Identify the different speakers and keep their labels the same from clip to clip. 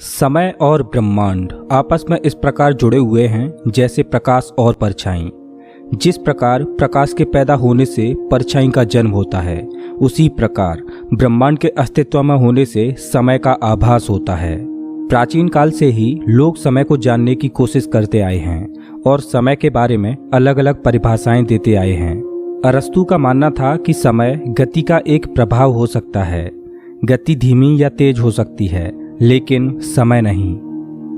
Speaker 1: समय और ब्रह्मांड आपस में इस प्रकार जुड़े हुए हैं जैसे प्रकाश और परछाई। जिस प्रकार प्रकाश के पैदा होने से परछाई का जन्म होता है, उसी प्रकार ब्रह्मांड के अस्तित्व में होने से समय का आभास होता है। प्राचीन काल से ही लोग समय को जानने की कोशिश करते आए हैं और समय के बारे में अलग अलग परिभाषाएं देते आए हैं। अरस्तु का मानना था कि समय गति का एक प्रभाव हो सकता है। गति धीमी या तेज हो सकती है, लेकिन समय नहीं।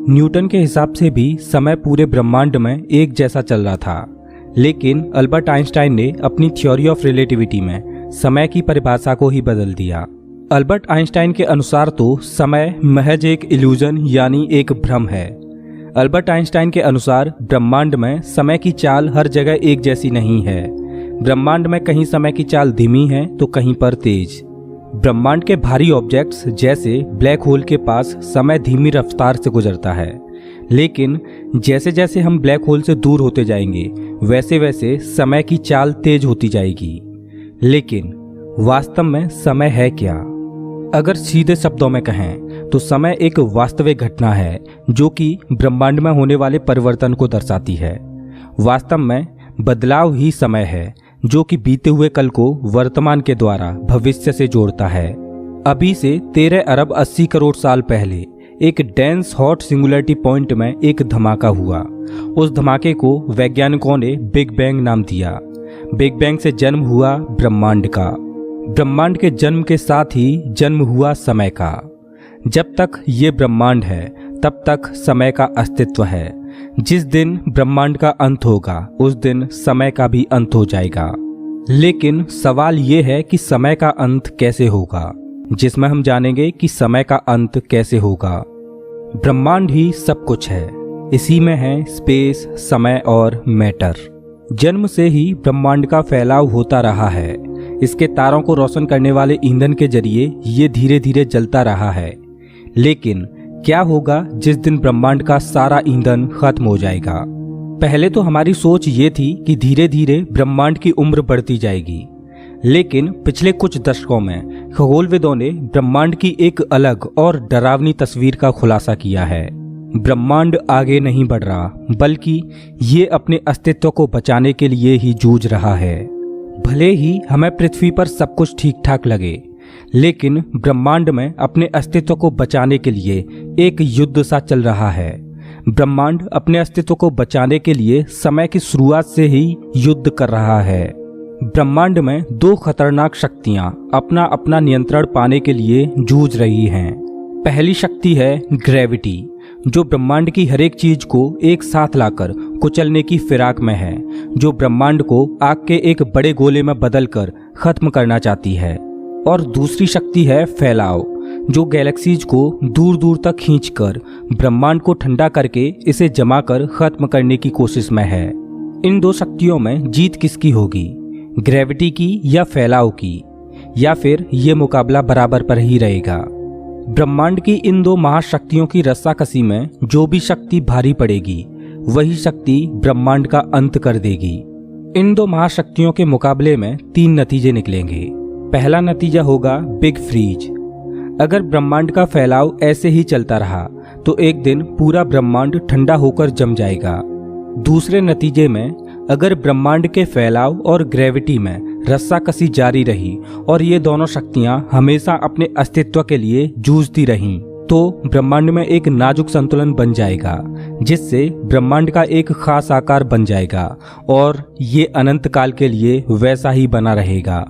Speaker 1: न्यूटन के हिसाब से भी समय पूरे ब्रह्मांड में एक जैसा चल रहा था, लेकिन अल्बर्ट आइंस्टाइन ने अपनी थ्योरी ऑफ रिलेटिविटी में समय की परिभाषा को ही बदल दिया। अल्बर्ट आइंस्टाइन के अनुसार तो समय महज एक इल्यूजन यानी एक भ्रम है। अल्बर्ट आइंस्टाइन के अनुसार ब्रह्मांड में समय की चाल हर जगह एक जैसी नहीं है। ब्रह्मांड में कहीं समय की चाल धीमी है तो कहीं पर तेज। ब्रह्मांड के भारी ऑब्जेक्ट्स जैसे ब्लैक होल के पास समय धीमी रफ्तार से गुजरता है, लेकिन जैसे जैसे हम ब्लैक होल से दूर होते जाएंगे वैसे वैसे समय की चाल तेज होती जाएगी। लेकिन वास्तव में समय है क्या? अगर सीधे शब्दों में कहें तो समय एक वास्तविक घटना है जो कि ब्रह्मांड में होने वाले परिवर्तन को दर्शाती है। वास्तव में बदलाव ही समय है जो कि बीते हुए कल को वर्तमान के द्वारा भविष्य से जोड़ता है। अभी से 13 अरब 80 करोड़ साल पहले एक डेंस हॉट सिंगुलरिटी पॉइंट में एक धमाका हुआ। उस धमाके को वैज्ञानिकों ने बिग बैंग नाम दिया। बिग बैंग से जन्म हुआ ब्रह्मांड का। ब्रह्मांड के जन्म के साथ ही जन्म हुआ समय का। जब तक ये ब्रह्मांड है तब तक समय का अस्तित्व है। जिस दिन ब्रह्मांड का अंत होगा उस दिन समय का भी अंत हो जाएगा। लेकिन सवाल ये है कि समय का अंत कैसे होगा, जिसमें हम जानेंगे कि समय का अंत कैसे होगा। ब्रह्मांड ही सब कुछ है। इसी में है स्पेस, समय और मैटर। जन्म से ही ब्रह्मांड का फैलाव होता रहा है। इसके तारों को रोशन करने वाले ईंधन के जरिए ये धीरे धीरे जलता रहा है। लेकिन क्या होगा जिस दिन ब्रह्मांड का सारा ईंधन खत्म हो जाएगा? पहले तो हमारी सोच ये थी कि धीरे धीरे ब्रह्मांड की उम्र बढ़ती जाएगी, लेकिन पिछले कुछ दशकों में खगोलविदों ने ब्रह्मांड की एक अलग और डरावनी तस्वीर का खुलासा किया है। ब्रह्मांड आगे नहीं बढ़ रहा, बल्कि ये अपने अस्तित्व को बचाने के लिए ही जूझ रहा है। भले ही हमें पृथ्वी पर सब कुछ ठीक ठाक लगे, लेकिन ब्रह्मांड में अपने अस्तित्व को बचाने के लिए एक युद्ध सा चल रहा है। ब्रह्मांड अपने अस्तित्व को बचाने के लिए समय की शुरुआत से ही युद्ध कर रहा है। ब्रह्मांड में दो खतरनाक शक्तियां अपना अपना नियंत्रण पाने के लिए जूझ रही हैं। पहली शक्ति है ग्रेविटी, जो ब्रह्मांड की हर एक चीज को एक साथ लाकर कुचलने की फिराक में है, जो ब्रह्मांड को आग के एक बड़े गोले में बदलकर खत्म करना चाहती है। और दूसरी शक्ति है फैलाव, जो गैलेक्सीज को दूर दूर तक खींचकर ब्रह्मांड को ठंडा करके इसे जमा कर खत्म करने की कोशिश में है। इन दो शक्तियों में जीत किसकी होगी, ग्रेविटी की या फैलाव की? या फिर ये मुकाबला बराबर पर ही रहेगा? ब्रह्मांड की इन दो महाशक्तियों की रस्साकसी में जो भी शक्ति भारी पड़ेगी वही शक्ति ब्रह्मांड का अंत कर देगी। इन दो महाशक्तियों के मुकाबले में 3 नतीजे निकलेंगे। पहला नतीजा होगा बिग फ्रीज। अगर ब्रह्मांड का फैलाव ऐसे ही चलता रहा तो एक दिन पूरा ब्रह्मांड ठंडा होकर जम जाएगा। दूसरे नतीजे में अगर ब्रह्मांड के फैलाव और ग्रेविटी में रस्साकसी जारी रही और ये दोनों शक्तियां हमेशा अपने अस्तित्व के लिए जूझती रहीं, तो ब्रह्मांड में एक नाजुक संतुलन बन जाएगा, जिससे ब्रह्मांड का एक खास आकार बन जाएगा और ये अनंत काल के लिए वैसा ही बना रहेगा।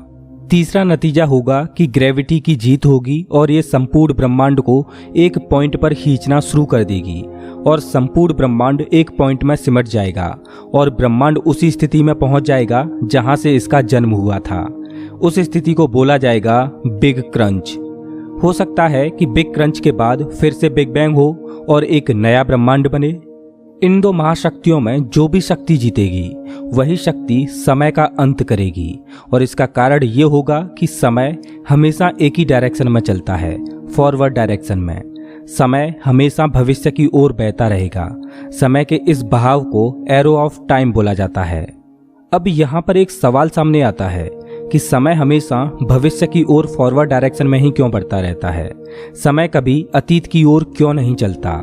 Speaker 1: तीसरा नतीजा होगा कि ग्रेविटी की जीत होगी और ये संपूर्ण ब्रह्मांड को एक पॉइंट पर खींचना शुरू कर देगी और संपूर्ण ब्रह्मांड एक पॉइंट में सिमट जाएगा और ब्रह्मांड उसी स्थिति में पहुंच जाएगा जहां से इसका जन्म हुआ था। उस स्थिति को बोला जाएगा बिग क्रंच। हो सकता है कि बिग क्रंच के बाद फिर से बिग बैंग हो और एक नया ब्रह्मांड बने। इन दो महाशक्तियों में जो भी शक्ति जीतेगी वही शक्ति समय का अंत करेगी, और इसका कारण ये होगा कि समय हमेशा एक ही डायरेक्शन में चलता है, फॉरवर्ड डायरेक्शन में। समय हमेशा भविष्य की ओर बहता रहेगा। समय के इस बहाव को एरो ऑफ टाइम बोला जाता है। अब यहाँ पर एक सवाल सामने आता है कि समय हमेशा भविष्य की ओर फॉरवर्ड डायरेक्शन में ही क्यों बढ़ता रहता है, समय कभी अतीत की ओर क्यों नहीं चलता?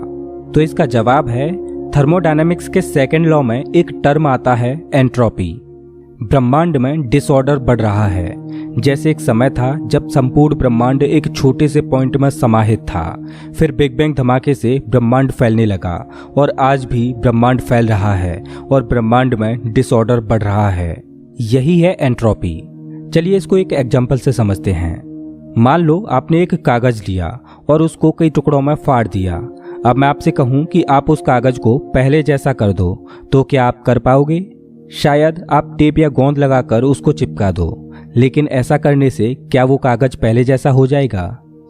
Speaker 1: तो इसका जवाब है थर्मोडायनेमिक्स के सेकंड लॉ में एक टर्म आता है एंट्रोपी। ब्रह्मांड में डिसऑर्डर बढ़ रहा है। जैसे एक समय था जब संपूर्ण ब्रह्मांड एक छोटे से पॉइंट में समाहित था, फिर बिग बैंग धमाके से ब्रह्मांड फैलने लगा और आज भी ब्रह्मांड फैल रहा है और ब्रह्मांड में डिसऑर्डर बढ़ रहा है। यही है एंट्रोपी। चलिए इसको एक एग्जाम्पल से समझते हैं। मान लो आपने एक कागज लिया और उसको कई टुकड़ों में फाड़ दिया। अब मैं आपसे कहूं कि आप उस कागज को पहले जैसा कर दो, तो क्या आप कर पाओगे? शायद आप टेप या गोंद लगाकर उसको चिपका दो, लेकिन ऐसा करने से क्या वो कागज पहले जैसा हो जाएगा?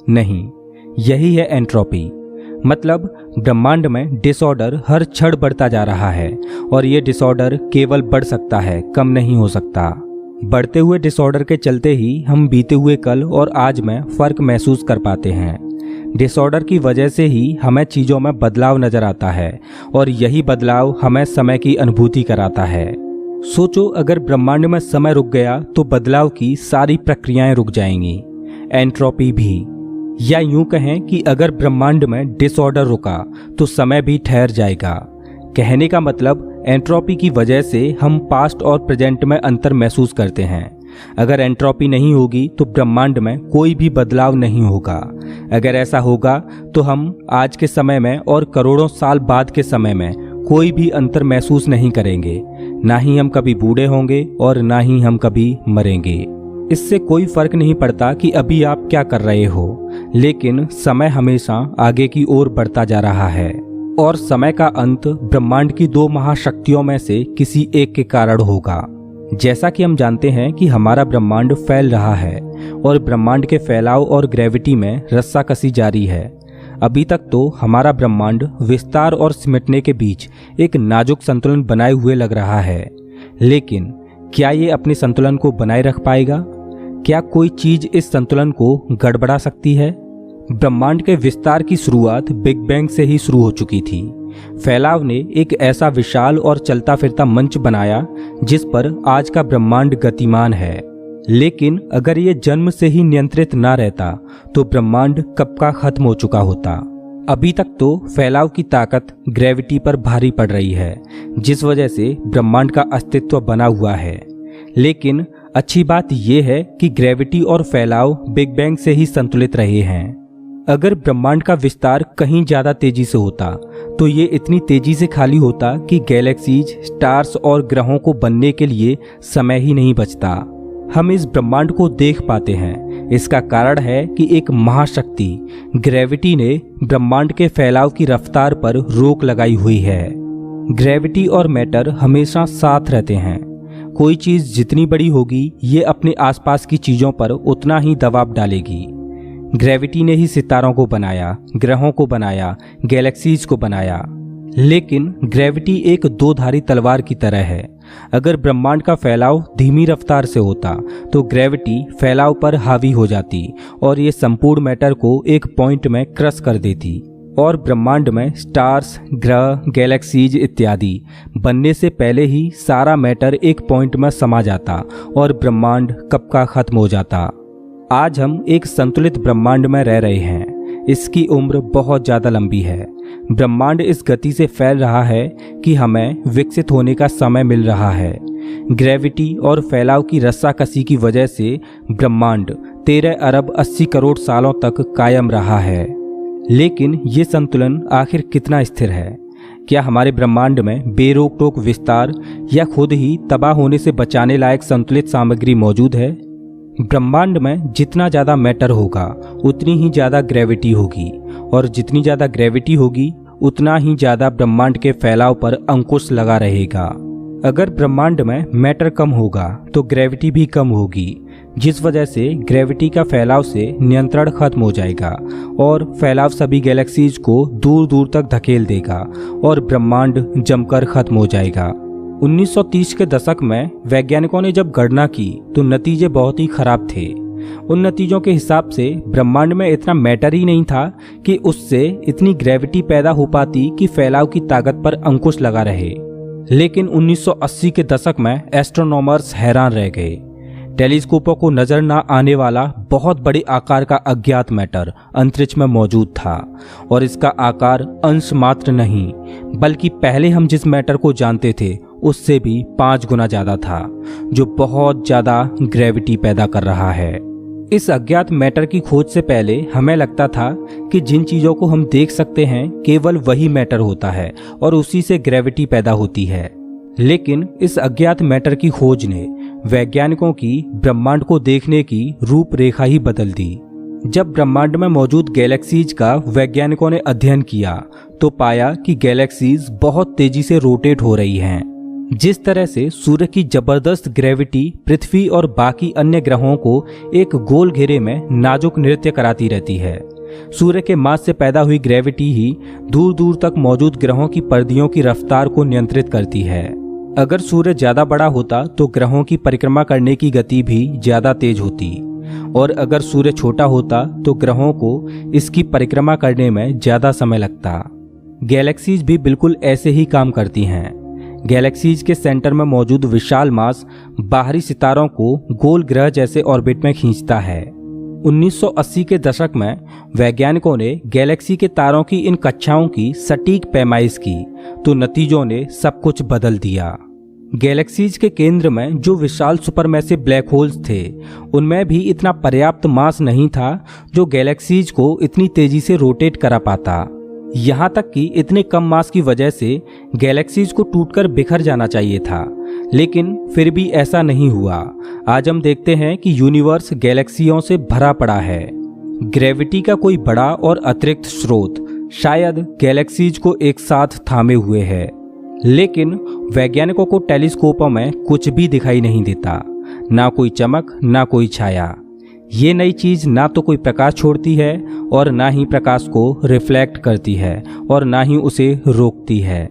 Speaker 1: नहीं। यही है एंट्रोपी। मतलब ब्रह्मांड में डिसऑर्डर हर क्षण बढ़ता जा रहा है और ये डिसऑर्डर केवल बढ़ सकता है, कम नहीं हो सकता। बढ़ते हुए डिसऑर्डर के चलते ही हम बीते हुए कल और आज में फर्क महसूस कर पाते हैं। डिसऑर्डर की वजह से ही हमें चीज़ों में बदलाव नजर आता है और यही बदलाव हमें समय की अनुभूति कराता है। सोचो, अगर ब्रह्मांड में समय रुक गया तो बदलाव की सारी प्रक्रियाएं रुक जाएंगी, एंट्रोपी भी। या यूं कहें कि अगर ब्रह्मांड में डिसऑर्डर रुका तो समय भी ठहर जाएगा। कहने का मतलब एंट्रोपी की वजह से हम पास्ट और प्रेजेंट में अंतर महसूस करते हैं। अगर एंट्रोपी नहीं होगी तो ब्रह्मांड में कोई भी बदलाव नहीं होगा। अगर ऐसा होगा तो हम आज के समय में और करोड़ों साल बाद के समय में कोई भी अंतर महसूस नहीं करेंगे। ना ही हम कभी बूढ़े होंगे और ना ही हम कभी मरेंगे। इससे कोई फर्क नहीं पड़ता कि अभी आप क्या कर रहे हो, लेकिन समय हमेशा आगे की ओर बढ़ता जा रहा है और समय का अंत ब्रह्मांड की दो महाशक्तियों में से किसी एक के कारण होगा। जैसा कि हम जानते हैं कि हमारा ब्रह्मांड फैल रहा है और ब्रह्मांड के फैलाव और ग्रेविटी में रस्साकसी जारी है। अभी तक तो हमारा ब्रह्मांड विस्तार और सिमटने के बीच एक नाजुक संतुलन बनाए हुए लग रहा है, लेकिन क्या ये अपने संतुलन को बनाए रख पाएगा? क्या कोई चीज इस संतुलन को गड़बड़ा सकती है? ब्रह्मांड के विस्तार की शुरुआत बिग बैंग से ही शुरू हो चुकी थी। फैलाव ने एक ऐसा विशाल और चलता फिरता मंच बनाया जिस पर आज का ब्रह्मांड गतिमान है। लेकिन अगर ये जन्म से ही नियंत्रित ना रहता तो ब्रह्मांड कब का खत्म हो चुका होता। अभी तक तो फैलाव की ताकत ग्रेविटी पर भारी पड़ रही है, जिस वजह से ब्रह्मांड का अस्तित्व बना हुआ है। लेकिन अच्छी बात यह है कि ग्रेविटी और फैलाव बिग बैंग से ही संतुलित रहे हैं। अगर ब्रह्मांड का विस्तार कहीं ज्यादा तेजी से होता तो ये इतनी तेजी से खाली होता कि गैलेक्सीज, स्टार्स और ग्रहों को बनने के लिए समय ही नहीं बचता। हम इस ब्रह्मांड को देख पाते हैं। इसका कारण है कि एक महाशक्ति ग्रेविटी ने ब्रह्मांड के फैलाव की रफ्तार पर रोक लगाई हुई है। ग्रेविटी और मैटर हमेशा साथ रहते हैं। कोई चीज जितनी बड़ी होगी ये अपने आसपास की चीजों पर उतना ही दबाव डालेगी। ग्रेविटी ने ही सितारों को बनाया, ग्रहों को बनाया, गैलेक्सीज को बनाया। लेकिन ग्रेविटी एक दो धारी तलवार की तरह है। अगर ब्रह्मांड का फैलाव धीमी रफ्तार से होता तो ग्रेविटी फैलाव पर हावी हो जाती और ये संपूर्ण मैटर को एक पॉइंट में क्रश कर देती और ब्रह्मांड में स्टार्स, ग्रह, गैलेक्सीज इत्यादि बनने से पहले ही सारा मैटर एक पॉइंट में समा जाता और ब्रह्मांड कब का खत्म हो जाता। आज हम एक संतुलित ब्रह्मांड में रह रहे हैं। इसकी उम्र बहुत ज़्यादा लंबी है। ब्रह्मांड इस गति से फैल रहा है कि हमें विकसित होने का समय मिल रहा है। ग्रेविटी और फैलाव की रस्साकसी की वजह से ब्रह्मांड 13 अरब 80 करोड़ सालों तक कायम रहा है। लेकिन ये संतुलन आखिर कितना स्थिर है? क्या हमारे ब्रह्मांड में बेरोक टोक विस्तार या खुद ही तबाह होने से बचाने लायक संतुलित सामग्री मौजूद है? ब्रह्मांड में जितना ज़्यादा मैटर होगा उतनी ही ज़्यादा ग्रेविटी होगी और जितनी ज़्यादा ग्रेविटी होगी उतना ही ज़्यादा ब्रह्मांड के फैलाव पर अंकुश लगा रहेगा। अगर ब्रह्मांड में मैटर कम होगा तो ग्रेविटी भी कम होगी, जिस वजह से ग्रेविटी का फैलाव से नियंत्रण खत्म हो जाएगा और फैलाव सभी गैलेक्सीज को दूर दूर तक धकेल देगा और ब्रह्मांड जमकर खत्म हो जाएगा। 1930 के दशक में वैज्ञानिकों ने जब गणना की तो नतीजे बहुत ही खराब थे। उन नतीजों के हिसाब से ब्रह्मांड में इतना मैटर ही नहीं था कि उससे इतनी ग्रेविटी पैदा हो पाती कि फैलाव की ताकत पर अंकुश लगा रहे। लेकिन 1980 के दशक में एस्ट्रोनॉमर्स हैरान रह गए। टेलीस्कोपों को नजर न आने वाला बहुत बड़े आकार का अज्ञात मैटर अंतरिक्ष में मौजूद था और इसका आकार अंश मात्र नहीं बल्कि पहले हम जिस मैटर को जानते थे उससे भी 5 गुना ज्यादा था, जो बहुत ज्यादा ग्रेविटी पैदा कर रहा है। इस अज्ञात मैटर की खोज से पहले हमें लगता था कि जिन चीजों को हम देख सकते हैं केवल वही मैटर होता है और उसी से ग्रेविटी पैदा होती है, लेकिन इस अज्ञात मैटर की खोज ने वैज्ञानिकों की ब्रह्मांड को देखने की रूपरेखा ही बदल दी। जब ब्रह्मांड में मौजूद गैलेक्सीज का वैज्ञानिकों ने अध्ययन किया तो पाया कि गैलेक्सीज बहुत तेजी से रोटेट हो रही हैं। जिस तरह से सूर्य की जबरदस्त ग्रेविटी पृथ्वी और बाकी अन्य ग्रहों को एक गोल घेरे में नाजुक नृत्य कराती रहती है, सूर्य के मास से पैदा हुई ग्रेविटी ही दूर दूर तक मौजूद ग्रहों की परदियों की रफ्तार को नियंत्रित करती है। अगर सूर्य ज्यादा बड़ा होता तो ग्रहों की परिक्रमा करने की गति भी ज्यादा तेज होती और अगर सूर्य छोटा होता तो ग्रहों को इसकी परिक्रमा करने में ज्यादा समय लगता। गैलेक्सीज भी बिल्कुल ऐसे ही काम करती हैं। गैलेक्सीज के सेंटर में मौजूद विशाल मास बाहरी सितारों को गोल ग्रह जैसे ऑर्बिट में खींचता है। 1980 के दशक में वैज्ञानिकों ने गैलेक्सी के तारों की इन कक्षाओं की सटीक पैमाइश की तो नतीजों ने सब कुछ बदल दिया। गैलेक्सीज के केंद्र में जो विशाल सुपरमैसिव ब्लैक होल्स थे उनमें भी इतना पर्याप्त मास नहीं था जो गैलेक्सीज को इतनी तेजी से रोटेट करा पाता। यहाँ तक कि इतने कम मास की वजह से गैलेक्सीज को टूटकर बिखर जाना चाहिए था, लेकिन फिर भी ऐसा नहीं हुआ। आज हम देखते हैं कि यूनिवर्स गैलेक्सियों से भरा पड़ा है। ग्रेविटी का कोई बड़ा और अतिरिक्त स्रोत शायद गैलेक्सीज को एक साथ थामे हुए है, लेकिन वैज्ञानिकों को टेलीस्कोपों में कुछ भी दिखाई नहीं देता, ना कोई चमक ना कोई छाया। ये नई चीज ना तो कोई प्रकाश छोड़ती है और ना ही प्रकाश को रिफ्लेक्ट करती है और ना ही उसे रोकती है,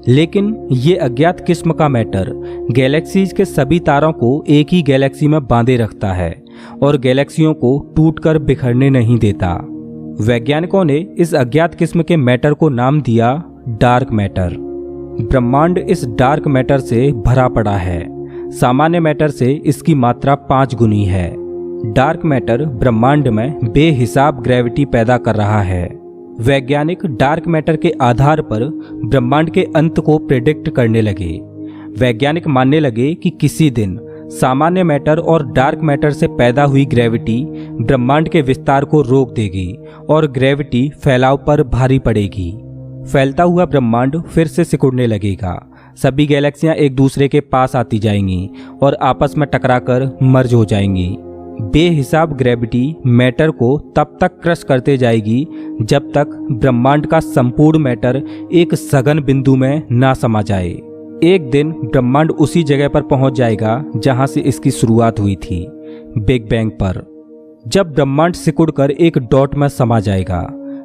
Speaker 1: लेकिन ये अज्ञात किस्म का मैटर गैलेक्सीज के सभी तारों को एक ही गैलेक्सी में बांधे रखता है और गैलेक्सियों को टूटकर बिखरने नहीं देता। वैज्ञानिकों ने इस अज्ञात किस्म के मैटर को नाम दिया डार्क मैटर। ब्रह्मांड इस डार्क मैटर से भरा पड़ा है। सामान्य मैटर से इसकी मात्रा 5 गुनी है। डार्क मैटर ब्रह्मांड में बेहिसाब ग्रेविटी पैदा कर रहा है। वैज्ञानिक डार्क मैटर के आधार पर ब्रह्मांड के अंत को प्रेडिक्ट करने लगे। वैज्ञानिक मानने लगे कि किसी दिन सामान्य मैटर और डार्क मैटर से पैदा हुई ग्रेविटी ब्रह्मांड के विस्तार को रोक देगी और ग्रेविटी फैलाव पर भारी पड़ेगी। फैलता हुआ ब्रह्मांड फिर से सिकुड़ने लगेगा। सभी गैलेक्सियां एक दूसरे के पास आती जाएंगी और आपस में टकराकर मर्ज हो जाएंगी। बेहिसाब ग्रेविटी मैटर को तब तक क्रश करते जाएगी जब तक ब्रह्मांड का संपूर्ण मैटर एक सघन बिंदु में ना समा जाए। एक दिन ब्रह्मांड उसी जगह पर पहुंच जाएगा जहां से इसकी शुरुआत हुई थी, बिग बैंग पर। जब ब्रह्मांड सिकुड़कर एक डॉट में समा जाएगा,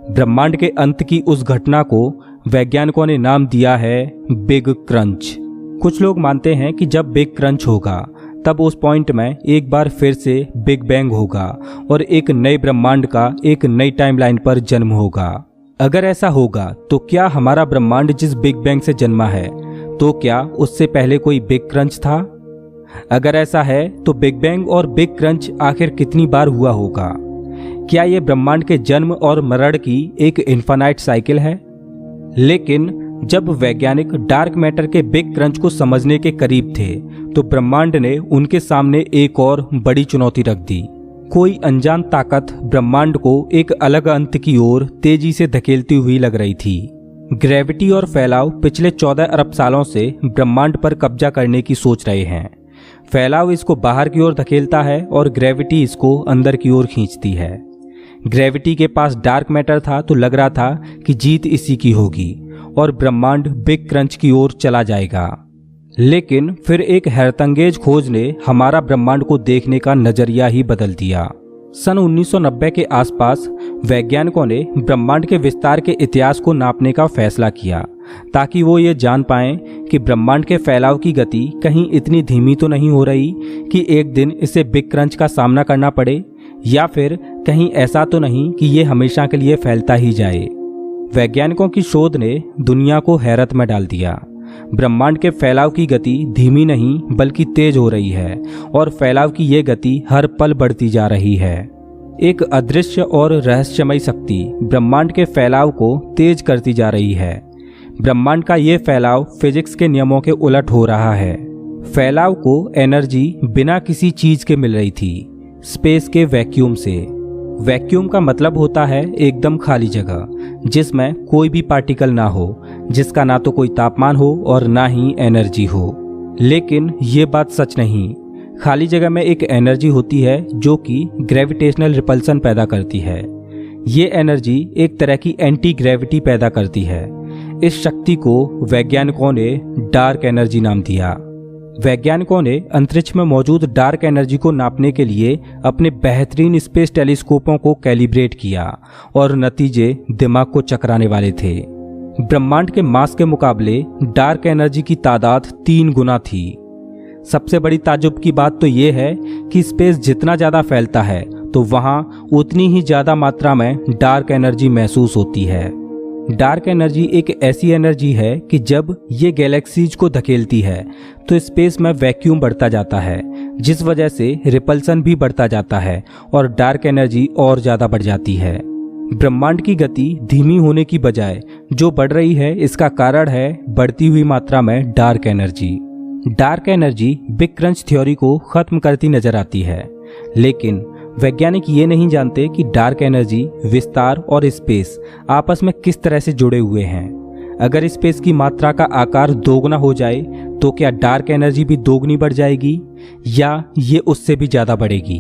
Speaker 1: ब्रह्मांड के अंत की उस घटना को वैज्ञानिकों ने नाम दिया है बिग क्रंच। कुछ लोग मानते हैं कि जब बिग क्रंच होगा तब उस पॉइंट में एक बार फिर से बिग बैंग होगा और एक नए ब्रह्मांड का एक नई टाइमलाइन पर जन्म होगा। अगर ऐसा होगा तो क्या हमारा ब्रह्मांड जिस बिग बैंग से जन्मा है तो क्या उससे पहले कोई बिग क्रंच था? अगर ऐसा है तो बिग बैंग और बिग क्रंच आखिर कितनी बार हुआ होगा? क्या ये ब्रह्मांड के जन्म और मरण की एक इन्फिनाइट साइकिल है? लेकिन जब वैज्ञानिक डार्क मैटर के बिग क्रंच को समझने के करीब थे तो ब्रह्मांड ने उनके सामने एक और बड़ी चुनौती रख दी। कोई अनजान ताकत ब्रह्मांड को एक अलग अंत की ओर तेजी से धकेलती हुई लग रही थी। ग्रेविटी और फैलाव पिछले 14 अरब सालों से ब्रह्मांड पर कब्जा करने की सोच रहे हैं। फैलाव इसको बाहर की ओर धकेलता है और ग्रेविटी इसको अंदर की ओर खींचती है। ग्रेविटी के पास डार्क मैटर था तो लग रहा था कि जीत इसी की होगी और ब्रह्मांड बिग क्रंच की ओर चला जाएगा। लेकिन फिर एक हैरतअंगेज खोज ने हमारा ब्रह्मांड को देखने का नजरिया ही बदल दिया। सन 1990 के आसपास वैज्ञानिकों ने ब्रह्मांड के विस्तार के इतिहास को नापने का फैसला किया ताकि वो ये जान पाएं कि ब्रह्मांड के फैलाव की गति कहीं इतनी धीमी तो नहीं हो रही कि एक दिन इसे बिग क्रंच का सामना करना पड़े, या फिर कहीं ऐसा तो नहीं कि ये हमेशा के लिए फैलता ही जाए। वैज्ञानिकों की शोध ने दुनिया को हैरत में डाल दिया। ब्रह्मांड के फैलाव की गति धीमी नहीं बल्कि तेज हो रही है और फैलाव की ये गति हर पल बढ़ती जा रही है। एक अदृश्य और रहस्यमयी शक्ति ब्रह्मांड के फैलाव को तेज करती जा रही है। ब्रह्मांड का ये फैलाव फिजिक्स के नियमों के उलट हो रहा है। फैलाव को एनर्जी बिना किसी चीज के मिल रही थी, स्पेस के वैक्यूम से। वैक्यूम का मतलब होता है एकदम खाली जगह जिसमें कोई भी पार्टिकल ना हो, जिसका ना तो कोई तापमान हो और ना ही एनर्जी हो। लेकिन ये बात सच नहीं। खाली जगह में एक एनर्जी होती है जो कि ग्रेविटेशनल रिपल्सन पैदा करती है। ये एनर्जी एक तरह की एंटी ग्रेविटी पैदा करती है। इस शक्ति को वैज्ञानिकों ने डार्क एनर्जी नाम दिया। वैज्ञानिकों ने अंतरिक्ष में मौजूद डार्क एनर्जी को नापने के लिए अपने बेहतरीन स्पेस टेलीस्कोपों को कैलिब्रेट किया और नतीजे दिमाग को चकराने वाले थे। ब्रह्मांड के मास के मुकाबले डार्क एनर्जी की तादाद 3 गुना थी। सबसे बड़ी ताज्जुब की बात तो ये है कि स्पेस जितना ज़्यादा फैलता है तो वहाँ उतनी ही ज़्यादा मात्रा में डार्क एनर्जी महसूस होती है। डार्क एनर्जी एक ऐसी एनर्जी है कि जब ये गैलेक्सीज को धकेलती है तो स्पेस में वैक्यूम बढ़ता जाता है, जिस वजह से रिपल्सन भी बढ़ता जाता है और डार्क एनर्जी और ज़्यादा बढ़ जाती है। ब्रह्मांड की गति धीमी होने की बजाय जो बढ़ रही है, इसका कारण है बढ़ती हुई मात्रा में dark energy. Dark energy big crunch theory को खत्म करती नजर आती है, लेकिन वैज्ञानिक ये नहीं जानते कि डार्क एनर्जी, विस्तार और स्पेस आपस में किस तरह से जुड़े हुए हैं। अगर स्पेस की मात्रा का आकार दोगुना हो जाए तो क्या डार्क एनर्जी भी दोगुनी बढ़ जाएगी या ये उससे भी ज़्यादा बढ़ेगी?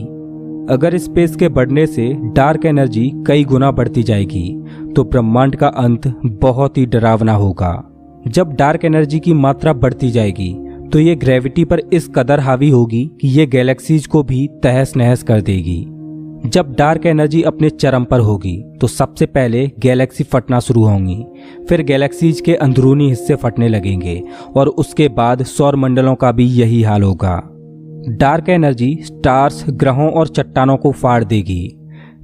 Speaker 1: अगर स्पेस के बढ़ने से डार्क एनर्जी कई गुना बढ़ती जाएगी तो ब्रह्मांड का अंत बहुत ही डरावना होगा। जब डार्क एनर्जी की मात्रा बढ़ती जाएगी तो ये ग्रेविटी पर इस कदर हावी होगी कि ये गैलेक्सीज को भी तहस नहस कर देगी। जब डार्क एनर्जी अपने चरम पर होगी तो सबसे पहले गैलेक्सी फटना शुरू होंगी, फिर गैलेक्सीज के अंदरूनी हिस्से फटने लगेंगे और उसके बाद सौर मंडलों का भी यही हाल होगा। डार्क एनर्जी स्टार्स, ग्रहों और चट्टानों को फाड़ देगी।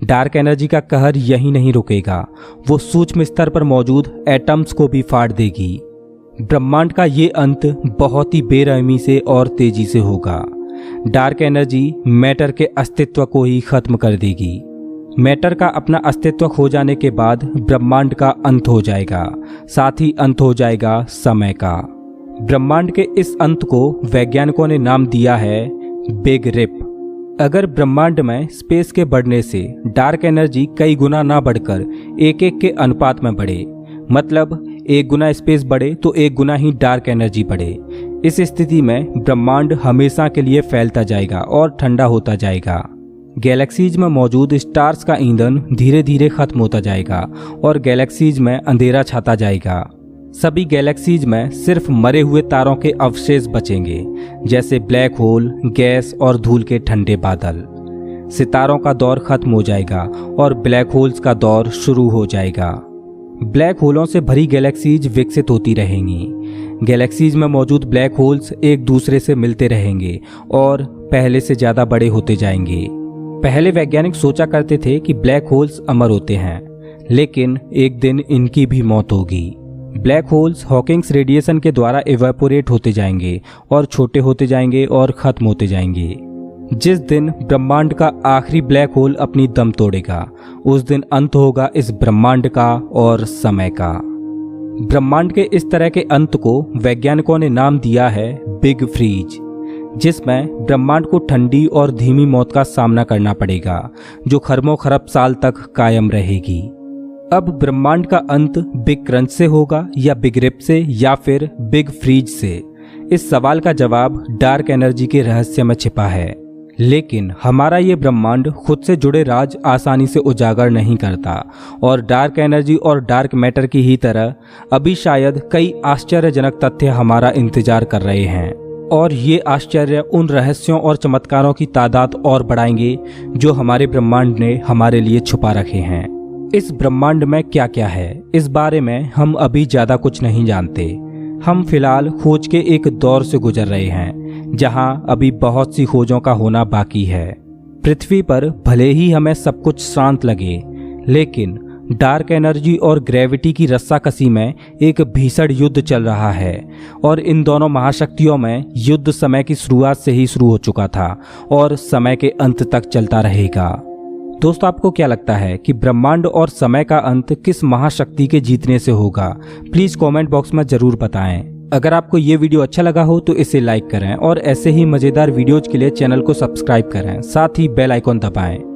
Speaker 1: डार्क एनर्जी का कहर यही नहीं रुकेगा, वो सूक्ष्म स्तर पर मौजूद एटम्स को भी फाड़ देगी। ब्रह्मांड का ये अंत बहुत ही बेरहमी से और तेजी से होगा। डार्क एनर्जी मैटर के अस्तित्व को ही खत्म कर देगी। मैटर का अपना अस्तित्व खो जाने के बाद ब्रह्मांड का अंत हो जाएगा, साथ ही अंत हो जाएगा समय का। ब्रह्मांड के इस अंत को वैज्ञानिकों ने नाम दिया है बिग रिप। अगर ब्रह्मांड में स्पेस के बढ़ने से डार्क एनर्जी कई गुना ना बढ़कर 1:1 के अनुपात में बढ़े, मतलब 1 गुना स्पेस बढ़े तो 1 गुना ही डार्क एनर्जी बढ़े, इस स्थिति में ब्रह्मांड हमेशा के लिए फैलता जाएगा और ठंडा होता जाएगा। गैलेक्सीज में मौजूद स्टार्स का ईंधन धीरे धीरे खत्म होता जाएगा और गैलेक्सीज में अंधेरा छाता जाएगा। सभी गैलेक्सीज में सिर्फ मरे हुए तारों के अवशेष बचेंगे, जैसे ब्लैक होल, गैस और धूल के ठंडे बादल। सितारों का दौर खत्म हो जाएगा और ब्लैक होल्स का दौर शुरू हो जाएगा। ब्लैक होलों से भरी गैलेक्सीज विकसित होती रहेंगी। गैलेक्सीज में मौजूद ब्लैक होल्स एक दूसरे से मिलते रहेंगे और पहले से ज़्यादा बड़े होते जाएंगे। पहले वैज्ञानिक सोचा करते थे कि ब्लैक होल्स अमर होते हैं, लेकिन एक दिन इनकी भी मौत होगी। ब्लैक होल्स हॉकिंग्स रेडिएशन के द्वारा इवेपोरेट होते जाएंगे और छोटे होते जाएंगे और खत्म होते जाएंगे। जिस दिन ब्रह्मांड का आखिरी ब्लैक होल अपनी दम तोड़ेगा, उस दिन अंत होगा इस ब्रह्मांड का और समय का। ब्रह्मांड के इस तरह के अंत को वैज्ञानिकों ने नाम दिया है बिग फ्रीज, जिसमें ब्रह्मांड को ठंडी और धीमी मौत का सामना करना पड़ेगा, जो खरबों खरब साल तक कायम रहेगी। अब ब्रह्मांड का अंत बिग क्रंच से होगा या बिग रिप से या फिर बिग फ्रीज से? इस सवाल का जवाब डार्क एनर्जी के रहस्य में छिपा है। लेकिन हमारा ये ब्रह्मांड खुद से जुड़े राज आसानी से उजागर नहीं करता और डार्क एनर्जी और डार्क मैटर की ही तरह अभी शायद कई आश्चर्यजनक तथ्य हमारा इंतजार कर रहे हैं, और ये आश्चर्य उन रहस्यों और चमत्कारों की तादाद और बढ़ाएंगे जो हमारे ब्रह्मांड ने हमारे लिए छुपा रखे हैं। इस ब्रह्मांड में क्या क्या है, इस बारे में हम अभी ज़्यादा कुछ नहीं जानते। हम फिलहाल खोज के एक दौर से गुजर रहे हैं जहां अभी बहुत सी खोजों का होना बाकी है। पृथ्वी पर भले ही हमें सब कुछ शांत लगे, लेकिन डार्क एनर्जी और ग्रेविटी की रस्साकसी में एक भीषण युद्ध चल रहा है और इन दोनों महाशक्तियों में युद्ध समय की शुरुआत से ही शुरू हो चुका था और समय के अंत तक चलता रहेगा। दोस्तों, आपको क्या लगता है कि ब्रह्मांड और समय का अंत किस महाशक्ति के जीतने से होगा? प्लीज कमेंट बॉक्स में जरूर बताएं। अगर आपको ये वीडियो अच्छा लगा हो तो इसे लाइक करें और ऐसे ही मजेदार वीडियोज के लिए चैनल को सब्सक्राइब करें, साथ ही बेल आइकॉन दबाएं।